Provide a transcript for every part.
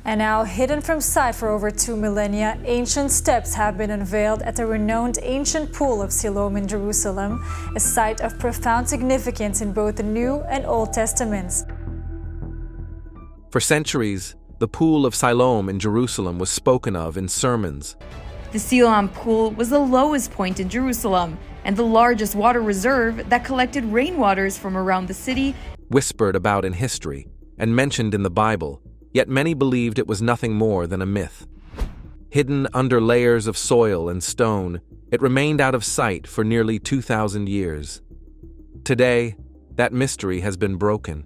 And now, hidden from sight for over 2 millennia, ancient steps have been unveiled at the renowned ancient Pool of Siloam in Jerusalem, a site of profound significance in both the New and Old Testaments. For centuries, the Pool of Siloam in Jerusalem was spoken of in sermons. The Siloam Pool was the lowest point in Jerusalem and the largest water reserve that collected rainwaters from around the city. Whispered about in history and mentioned in the Bible, yet many believed it was nothing more than a myth. Hidden under layers of soil and stone, it remained out of sight for nearly 2,000 years. Today, that mystery has been broken.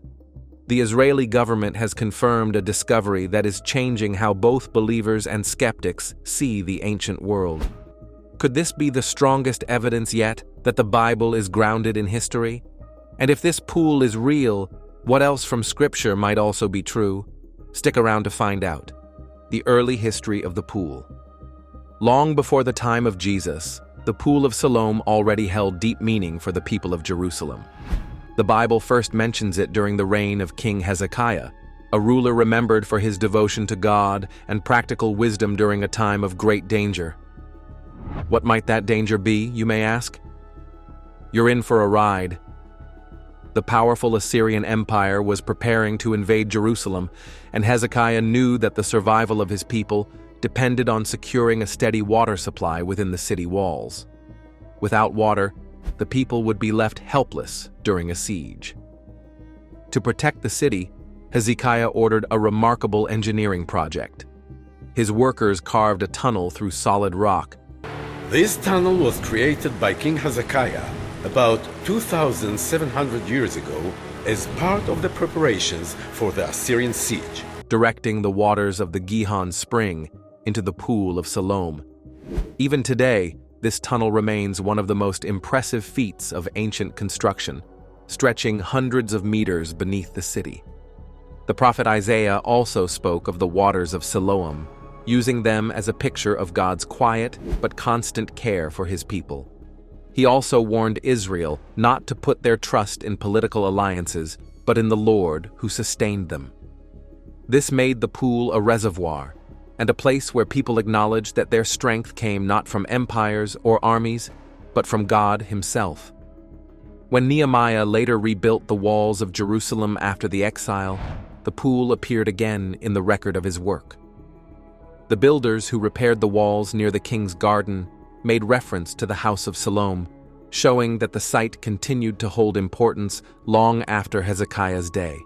The Israeli government has confirmed a discovery that is changing how both believers and skeptics see the ancient world. Could this be the strongest evidence yet that the Bible is grounded in history? And if this pool is real, what else from Scripture might also be true? Stick around to find out. The early history of the pool. Long before the time of Jesus, the Pool of Siloam already held deep meaning for the people of Jerusalem. The Bible first mentions it during the reign of King Hezekiah, a ruler remembered for his devotion to God and practical wisdom during a time of great danger. What might that danger be, you may ask? You're in for a ride. The powerful Assyrian Empire was preparing to invade Jerusalem, and Hezekiah knew that the survival of his people depended on securing a steady water supply within the city walls. Without water, the people would be left helpless during a siege. To protect the city, Hezekiah ordered a remarkable engineering project. His workers carved a tunnel through solid rock. This tunnel was created by King Hezekiah about 2,700 years ago as part of the preparations for the Assyrian siege, directing the waters of the Gihon Spring into the Pool of Siloam. Even today, this tunnel remains one of the most impressive feats of ancient construction, stretching hundreds of meters beneath the city. The prophet Isaiah also spoke of the waters of Siloam, using them as a picture of God's quiet but constant care for his people. He also warned Israel not to put their trust in political alliances, but in the Lord who sustained them. This made the pool a reservoir, and a place where people acknowledged that their strength came not from empires or armies, but from God himself. When Nehemiah later rebuilt the walls of Jerusalem after the exile, the pool appeared again in the record of his work. The builders who repaired the walls near the king's garden made reference to the House of Siloam, showing that the site continued to hold importance long after Hezekiah's day.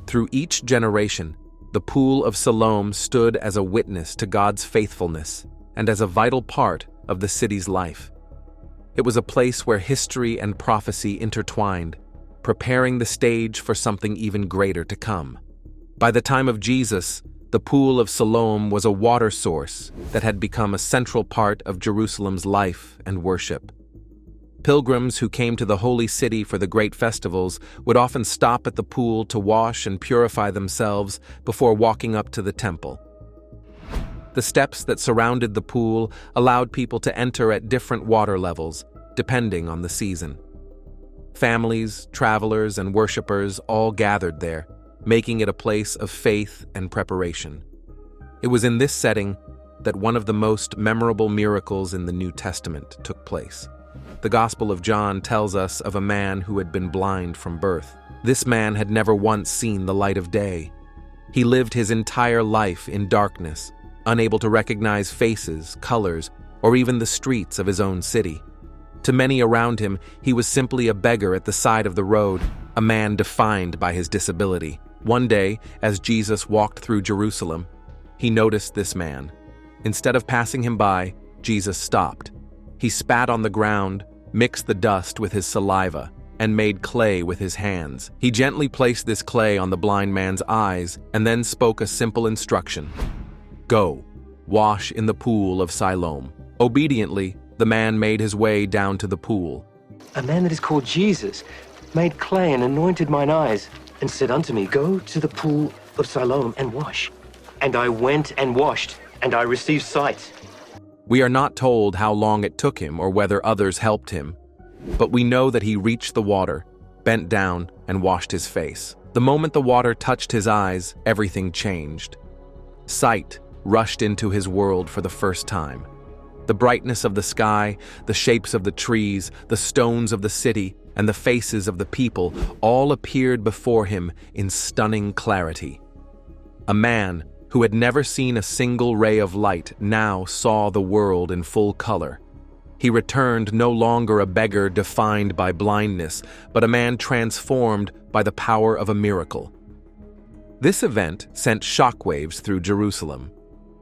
Through each generation, the Pool of Siloam stood as a witness to God's faithfulness and as a vital part of the city's life. It was a place where history and prophecy intertwined, preparing the stage for something even greater to come. By the time of Jesus, the Pool of Siloam was a water source that had become a central part of Jerusalem's life and worship. Pilgrims who came to the holy city for the great festivals would often stop at the pool to wash and purify themselves before walking up to the temple. The steps that surrounded the pool allowed people to enter at different water levels, depending on the season. Families, travelers, and worshipers all gathered there, making it a place of faith and preparation. It was in this setting that one of the most memorable miracles in the New Testament took place. The Gospel of John tells us of a man who had been blind from birth. This man had never once seen the light of day. He lived his entire life in darkness, unable to recognize faces, colors, or even the streets of his own city. To many around him, he was simply a beggar at the side of the road, a man defined by his disability. One day, as Jesus walked through Jerusalem, he noticed this man. Instead of passing him by, Jesus stopped. He spat on the ground, mixed the dust with his saliva, and made clay with his hands. He gently placed this clay on the blind man's eyes and then spoke a simple instruction. Go, wash in the Pool of Siloam. Obediently, the man made his way down to the pool. A man that is called Jesus made clay and anointed mine eyes, and said unto me, Go to the Pool of Siloam and wash. And I went and washed, and I received sight. We are not told how long it took him or whether others helped him, but we know that he reached the water, bent down, and washed his face. The moment the water touched his eyes, everything changed. Sight rushed into his world for the first time. The brightness of the sky, the shapes of the trees, the stones of the city, and the faces of the people all appeared before him in stunning clarity. A man who had never seen a single ray of light now saw the world in full color. He returned no longer a beggar defined by blindness, but a man transformed by the power of a miracle. This event sent shockwaves through Jerusalem.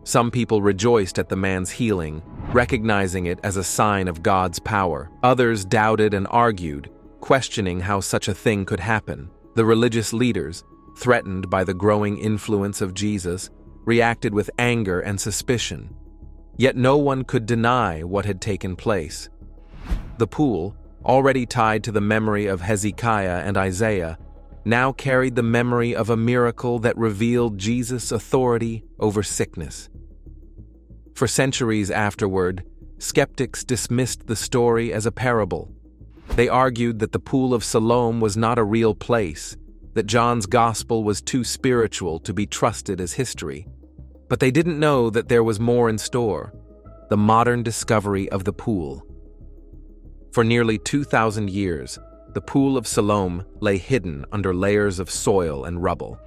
Some people rejoiced at the man's healing, recognizing it as a sign of God's power. Others doubted and argued, questioning how such a thing could happen. The religious leaders, threatened by the growing influence of Jesus, reacted with anger and suspicion. Yet no one could deny what had taken place. The pool, already tied to the memory of Hezekiah and Isaiah, now carried the memory of a miracle that revealed Jesus' authority over sickness. For centuries afterward, skeptics dismissed the story as a parable. They argued that the Pool of Siloam was not a real place, that John's gospel was too spiritual to be trusted as history. But they didn't know that there was more in store: the modern discovery of the pool. For nearly 2,000 years, the Pool of Siloam lay hidden under layers of soil and rubble.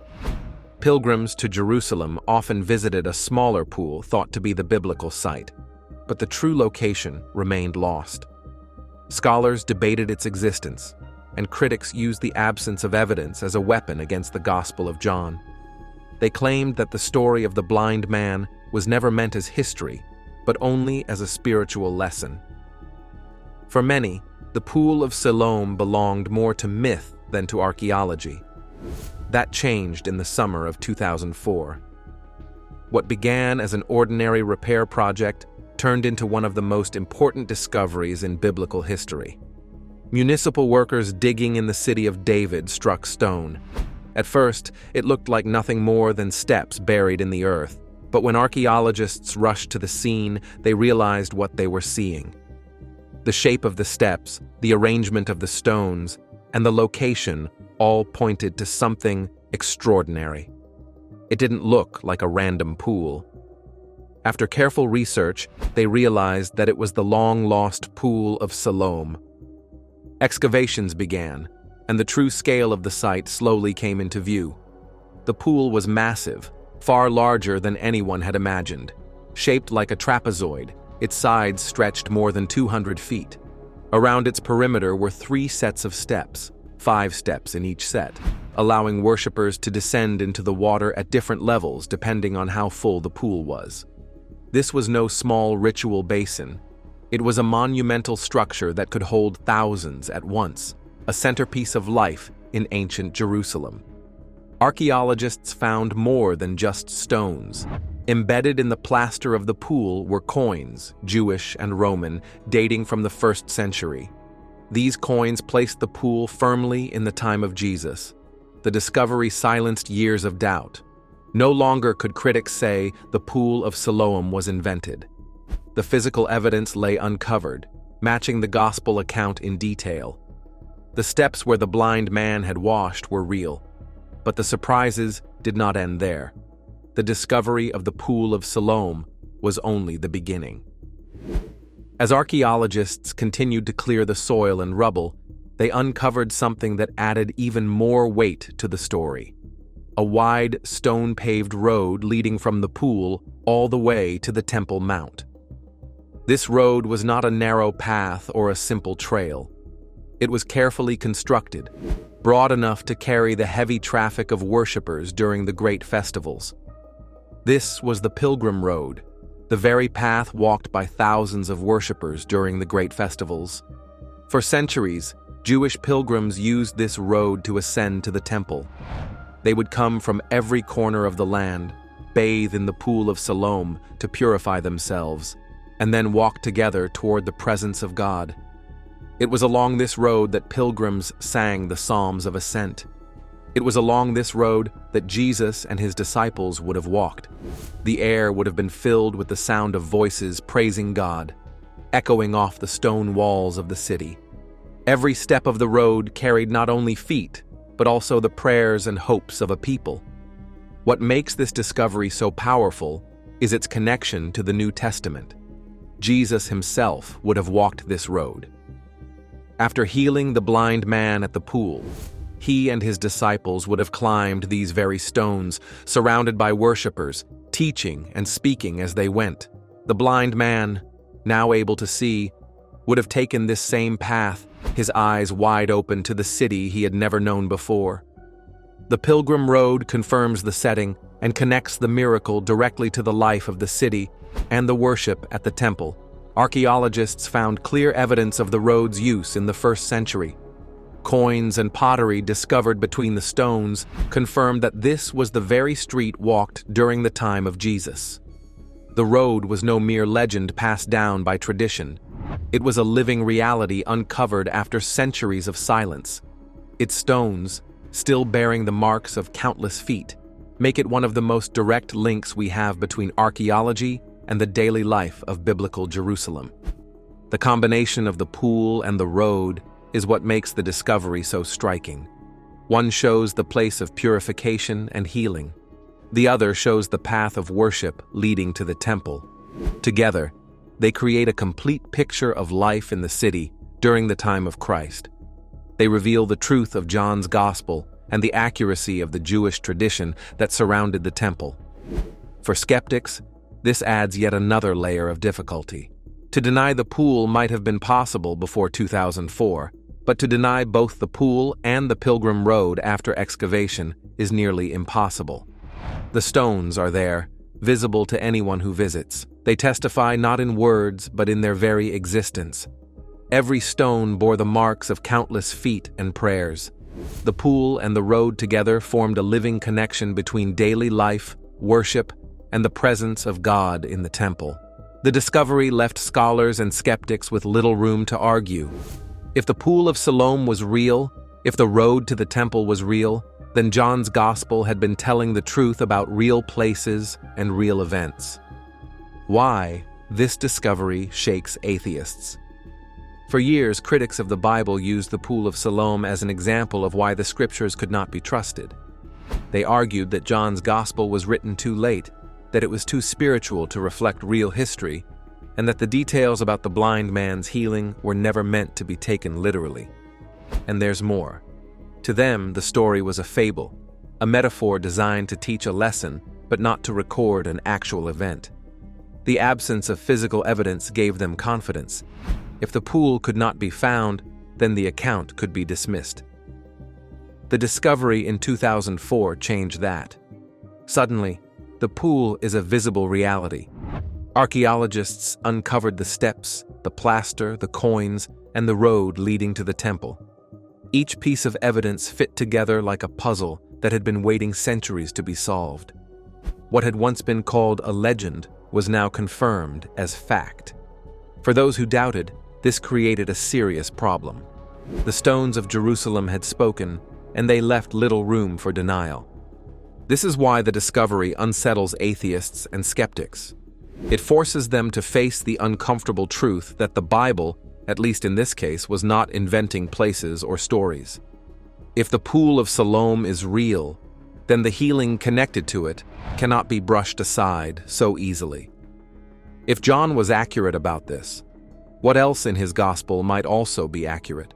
Pilgrims to Jerusalem often visited a smaller pool thought to be the biblical site, but the true location remained lost. Scholars debated its existence, and critics used the absence of evidence as a weapon against the Gospel of John. They claimed that the story of the blind man was never meant as history, but only as a spiritual lesson. For many, the Pool of Siloam belonged more to myth than to archaeology. That changed in the summer of 2004. What began as an ordinary repair project turned into one of the most important discoveries in biblical history. Municipal workers digging in the city of David struck stone. At first, it looked like nothing more than steps buried in the earth, but when archaeologists rushed to the scene, they realized what they were seeing. The shape of the steps, the arrangement of the stones, and the location all pointed to something extraordinary. It didn't look like a random pool. After careful research, they realized that it was the long-lost Pool of Siloam. Excavations began, and the true scale of the site slowly came into view. The pool was massive, far larger than anyone had imagined. Shaped like a trapezoid, its sides stretched more than 200 feet. Around its perimeter were 3 sets of steps, 5 steps in each set, allowing worshippers to descend into the water at different levels depending on how full the pool was. This was no small ritual basin. It was a monumental structure that could hold thousands at once, a centerpiece of life in ancient Jerusalem. Archaeologists found more than just stones. Embedded in the plaster of the pool were coins, Jewish and Roman, dating from the 1st century. These coins placed the pool firmly in the time of Jesus. The discovery silenced years of doubt. No longer could critics say the Pool of Siloam was invented. The physical evidence lay uncovered, matching the gospel account in detail. The steps where the blind man had washed were real, but the surprises did not end there. The discovery of the Pool of Siloam was only the beginning. As archaeologists continued to clear the soil and rubble, they uncovered something that added even more weight to the story: a wide, stone-paved road leading from the pool all the way to the Temple Mount. This road was not a narrow path or a simple trail. It was carefully constructed, broad enough to carry the heavy traffic of worshippers during the great festivals. This was the Pilgrim Road, the very path walked by thousands of worshippers during the great festivals. For centuries, Jewish pilgrims used this road to ascend to the temple. They would come from every corner of the land, bathe in the Pool of Siloam to purify themselves, and then walk together toward the presence of God. It was along this road that pilgrims sang the Psalms of Ascent. It was along this road that Jesus and his disciples would have walked. The air would have been filled with the sound of voices praising God, echoing off the stone walls of the city. Every step of the road carried not only feet, but also the prayers and hopes of a people. What makes this discovery so powerful is its connection to the New Testament. Jesus himself would have walked this road. After healing the blind man at the pool, he and his disciples would have climbed these very stones, surrounded by worshippers, teaching and speaking as they went. The blind man, now able to see, would have taken this same path, his eyes wide open to the city he had never known before. The pilgrim road confirms the setting and connects the miracle directly to the life of the city and the worship at the temple. Archaeologists found clear evidence of the road's use in the 1st century. Coins and pottery discovered between the stones confirmed that this was the very street walked during the time of Jesus. The road was no mere legend passed down by tradition. It was a living reality uncovered after centuries of silence. Its stones, still bearing the marks of countless feet, make it one of the most direct links we have between archaeology and the daily life of biblical Jerusalem. The combination of the pool and the road is what makes the discovery so striking. One shows the place of purification and healing. The other shows the path of worship leading to the temple. Together, they create a complete picture of life in the city during the time of Christ. They reveal the truth of John's Gospel and the accuracy of the Jewish tradition that surrounded the temple. For skeptics, this adds yet another layer of difficulty. To deny the pool might have been possible before 2004, but to deny both the pool and the pilgrim road after excavation is nearly impossible. The stones are there, visible to anyone who visits. They testify not in words, but in their very existence. Every stone bore the marks of countless feet and prayers. The pool and the road together formed a living connection between daily life, worship, and the presence of God in the temple. The discovery left scholars and skeptics with little room to argue. If the Pool of Siloam was real, if the road to the temple was real, then John's Gospel had been telling the truth about real places and real events. Why this discovery shakes atheists? For years, critics of the Bible used the Pool of Siloam as an example of why the scriptures could not be trusted. They argued that John's Gospel was written too late, that it was too spiritual to reflect real history, and that the details about the blind man's healing were never meant to be taken literally. And there's more. To them, the story was a fable, a metaphor designed to teach a lesson, but not to record an actual event. The absence of physical evidence gave them confidence. If the pool could not be found, then the account could be dismissed. The discovery in 2004 changed that. Suddenly, the pool is a visible reality. Archaeologists uncovered the steps, the plaster, the coins, and the road leading to the temple. Each piece of evidence fit together like a puzzle that had been waiting centuries to be solved. What had once been called a legend was now confirmed as fact. For those who doubted, this created a serious problem. The stones of Jerusalem had spoken, and they left little room for denial. This is why the discovery unsettles atheists and skeptics. It forces them to face the uncomfortable truth that the Bible, at least in this case, was not inventing places or stories. If the Pool of Siloam is real, then the healing connected to it cannot be brushed aside so easily. If John was accurate about this, what else in his gospel might also be accurate?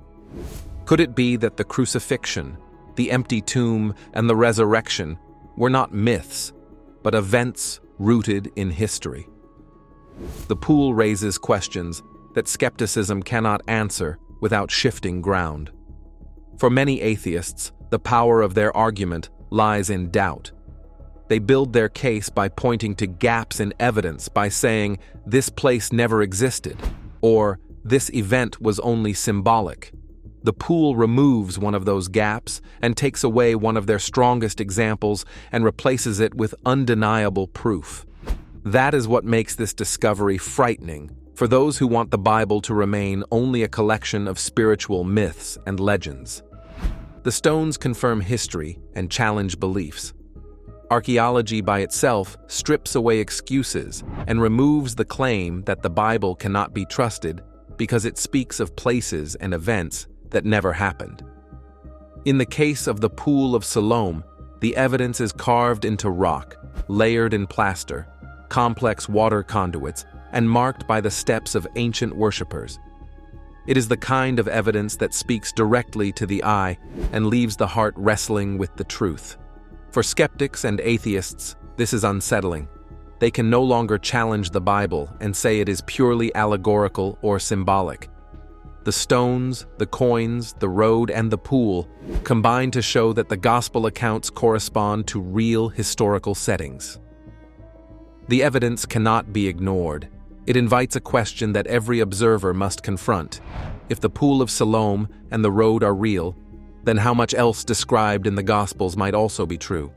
Could it be that the crucifixion, the empty tomb, and the resurrection were not myths, but events rooted in history? The pool raises questions that skepticism cannot answer without shifting ground. For many atheists, the power of their argument lies in doubt. They build their case by pointing to gaps in evidence, by saying, "This place never existed," or "This event was only symbolic." The pool removes one of those gaps and takes away one of their strongest examples and replaces it with undeniable proof. That is what makes this discovery frightening for those who want the Bible to remain only a collection of spiritual myths and legends. The stones confirm history and challenge beliefs. Archaeology by itself strips away excuses and removes the claim that the Bible cannot be trusted because it speaks of places and events that never happened. In the case of the Pool of Siloam, the evidence is carved into rock, layered in plaster, complex water conduits, and marked by the steps of ancient worshippers. It is the kind of evidence that speaks directly to the eye and leaves the heart wrestling with the truth. For skeptics and atheists, this is unsettling. They can no longer challenge the Bible and say it is purely allegorical or symbolic. The stones, the coins, the road, and the pool combine to show that the gospel accounts correspond to real historical settings. The evidence cannot be ignored. It invites a question that every observer must confront. If the Pool of Siloam and the road are real, then how much else described in the Gospels might also be true?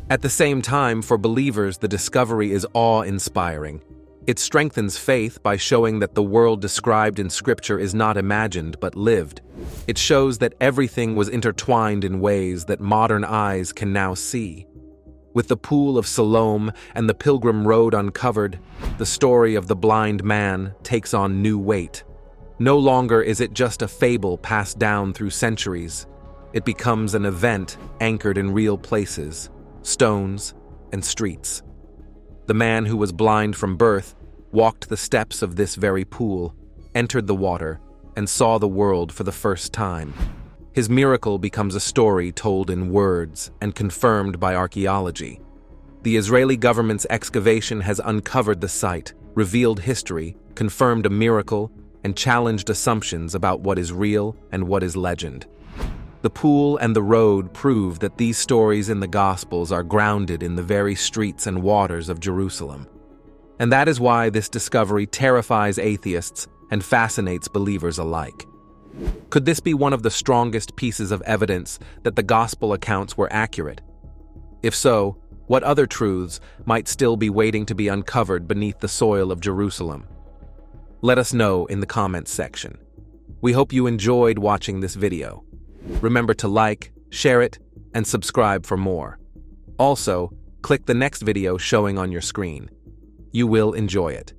At the same time, for believers, the discovery is awe-inspiring. It strengthens faith by showing that the world described in Scripture is not imagined but lived. It shows that everything was intertwined in ways that modern eyes can now see. With the Pool of Siloam and the Pilgrim Road uncovered, the story of the blind man takes on new weight. No longer is it just a fable passed down through centuries. It becomes an event anchored in real places, stones, and streets. The man who was blind from birth walked the steps of this very pool, entered the water, and saw the world for the first time. His miracle becomes a story told in words and confirmed by archaeology. The Israeli government's excavation has uncovered the site, revealed history, confirmed a miracle, and challenged assumptions about what is real and what is legend. The pool and the road prove that these stories in the Gospels are grounded in the very streets and waters of Jerusalem. And that is why this discovery terrifies atheists and fascinates believers alike. Could this be one of the strongest pieces of evidence that the Gospel accounts were accurate? If so, what other truths might still be waiting to be uncovered beneath the soil of Jerusalem? Let us know in the comments section. We hope you enjoyed watching this video. Remember to like, share it, and subscribe for more. Also, click the next video showing on your screen. You will enjoy it.